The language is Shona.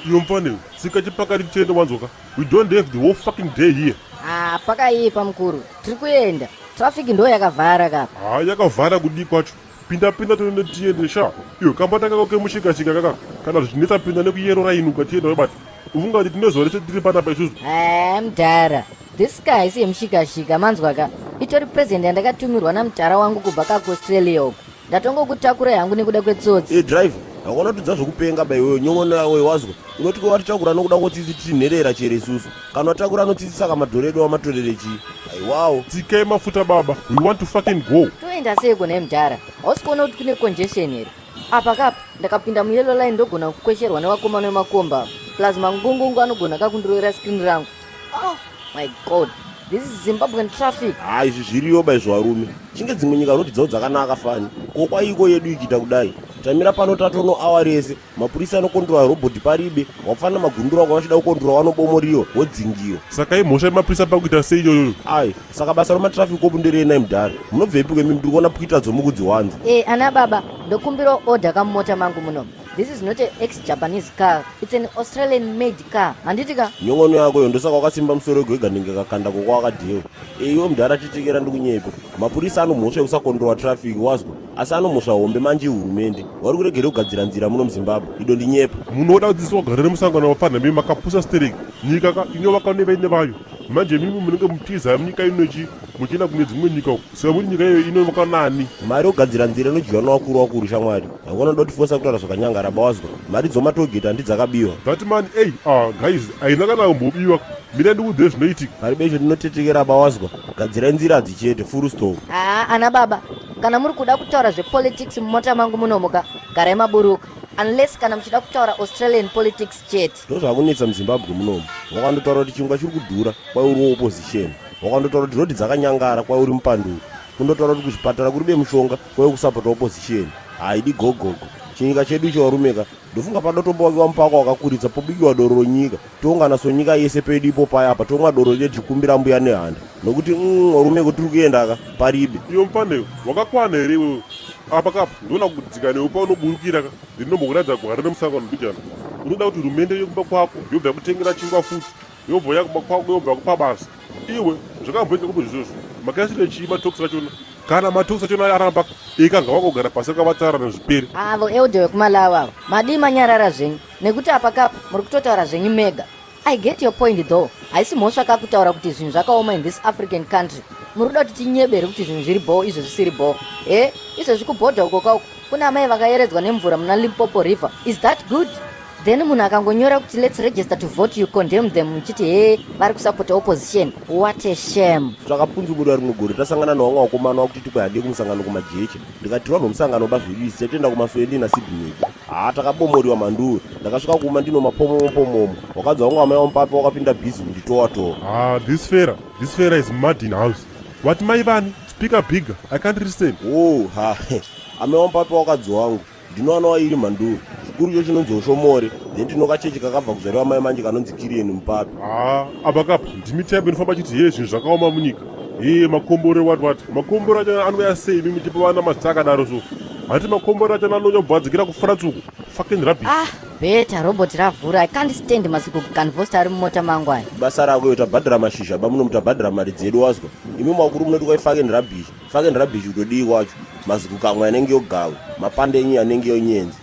Yomfane, sika chipakati chendo wanzoka. We don't have the whole fucking day here. Pakaipa mukuru. Tiri kuenda. Traffic ndo yakavhara kapa. Yakavhara kudi kwacho. Pinda toende tiende sha. Iyo kambata kako mushika kaka. Kana zvichinetsa pinda nekuyero rainuka tienda webati. Ufunga kuti tinozorese tiri panapa isusu. Mudhara. This guy is mushika manzwaka. Itori president yandakatumirwa namutara wangu kubva kuAustralia uko. Ndatongokutakura yangu nekuda kwetsotsi. Driver. Hakuna tudza zvokupenga baiwewe nyong'ona yawe wazwa. Unoti kwatitakura nokuda kwotisi tinherera chere isusu. Kana watakura notisi saka madhoro edu wamatorere chii. Aiwawo. Tikai mafuta baba. We want to fucking go. Toenda sei kune mudhara? Hausi kuona kuti kune congestion here. Apa kapa ndakapinda muyellow line ndogona kukwesherwa nevakomana vemakomba. Plus mangungungu anogona kakundiroera screen rangu. Oh my god. This is Zimbabwean traffic. Izvi zviriyo baizvo varume. Chinge dzimwe nyika notidzao dzakanaka fani. Kokwaiko yedu ichita kudai. Tamira pano tatono hour rese. Mapurisa anokontrola robot paribe. Wafana magundura kwa vachida kukontrola vanobomoriwa wodzingiwa. Saka imhosva yemapurisa pakuita sei iyoyo? Saka basa rematraffic kopu nderei mudhara. Munobvepi kwemi muri kuona pukita dzomukudziwanza? Ana baba, ndokumbira order kamumota mangu muno. This is not an ex-Japanese car. It's an Australian-made car. Handitika? Nyong'ono yako ndosaka wakasimba musoro gwega ndenge kakanda kokwa wakadhiwa. Iwe mudhara chitekera ndikunyepa. Mapurisa anomhosva yekusakondrola traffic wazwa. Asi anomhosva hombe manje hurumende. Wari kuregera kugadzira nzira muno muZimbabwe. Ido ndinyepa. Munoda kudzidziswa kugara nemusangano wapanhambi makapusa stereki. Nyika inovaka nevaine vayo. Manje mimi munenge mutiza munyika inochi muchienda kune dzimwe nyika uko. Saka muri nyika iyoyo inovaka nani? Mari yokugadzira nzira inodyiwa nevakuru shamwari. Hakuna dotifosa kutaura zvakanyangara bawazwa. Mari dzomatogeta handidzakabiwa. That man, guys, aina kana kumbobiwa. Mina ndikudziva zvinoitika. Pari besho ndinotetekera bawazwa. Gadzira nzira hadzichete full stop. Ana baba, kana muri kuda kutaura zvepolitics mumota mangu munomuka, garai maburuka. Unless kana muchida kutaura Australian politics chete. Ndozvakunetsa muZimbabwe munomu. Wakandotaura kuti chingwa chiri kudhura kwauri opposition. Wakandotaura kuti rodi dzakanyangara kwauri mupanduru. Kundotaura kuti kuzvipatara kuribe mushonga kwauri kusapota opposition. Haidi gogogo. Chinyika chedu icho warumeka. Ndofunga padotombowakiwa mupaka wakakuridza pobikiwa doro ronyika. Tongana sonyika yese pedu ipo payapa. Tonga doro rechikumbira mbuya nehanda. Nokuti warumeka tiri kuenda aka paribe. Iyo mfaneyo wakakwana here iwewe. Apa kapa ndona kudzika neupa unoburukira ka. Ndinombokuradza kugara nemusangano mbijana. Unoda kuti hurumende yokuba kwako yobva yakutengera chingwa futi. Yobva yakuba kwako yobva yakupa basa. Iwe zvakambojeka kupo zvizvozvo. Makaisire chii matoksi achona? Kana matoksi achona aramba ikanga wakogara pasi akavatara nezviperi. Avo eudhe wekumalawa avo. Madi manyarara zvenyu. Nekuti apa kapa muri kutotaura zvenyu mega. I get your point though. Haisi mhosva kakutaura kuti zvinhu zvakaoma in this African country. Muruda kuti tinyebere kuti zvinhu zviri bho izvo zvisiri bho. Izvo zvikubhodha uko kauko. Kuna amai vakayeredzwa nemvura muna Limpopo River. Is that good? Then munhu akangonyora kuti let's register to vote, you condemn them muchiti vari kusapota opposition. What a shame. Zvakapunzumura rimwe gore tasangana nawamwe wakomana wakuti tikwayade kumusangano kumajeche. Ndikatirwa nomusangano bazvirisi tatoenda kumaswendi naSydney. Takabomoriwa manduru. Ndakasvika kuma ndino mapomomo. Wakadza wangu amai wamupapi wakapinda bhizi kunditowa. This fella is mad in house. What my van? Speak bigger. I can't listen. Amai wamupapi wakadzi wangu. Ndinowana wairi manduru. Chikuru cho chinonzi ushomore. Then tinokachechi kakabva kuzvariwa mai manje kanonzi Kirieni mupapi. Apa kapa ndimi type inofamba chiti zvinhu zvakaoma munyika. Makombore what? Makombore acho anouya sei mimi tipa vana mazita akadaro so. Hati makombore acho anonyobvadzikira kuFransuku. Fucking rubbish. Beta robot ravhura. I can't stand masiku kucanvosta ari mumota mangu aya. Basa rako yotabhadhara mashizha bamuno mutabhadhara mari dzedu wazwa. Imi makuru munoti kwai fucking rubbish. Fucking rubbish utodii kwacho. Maziguku amwe anenge yogawe. Mapande enyu anenge yonyenzi.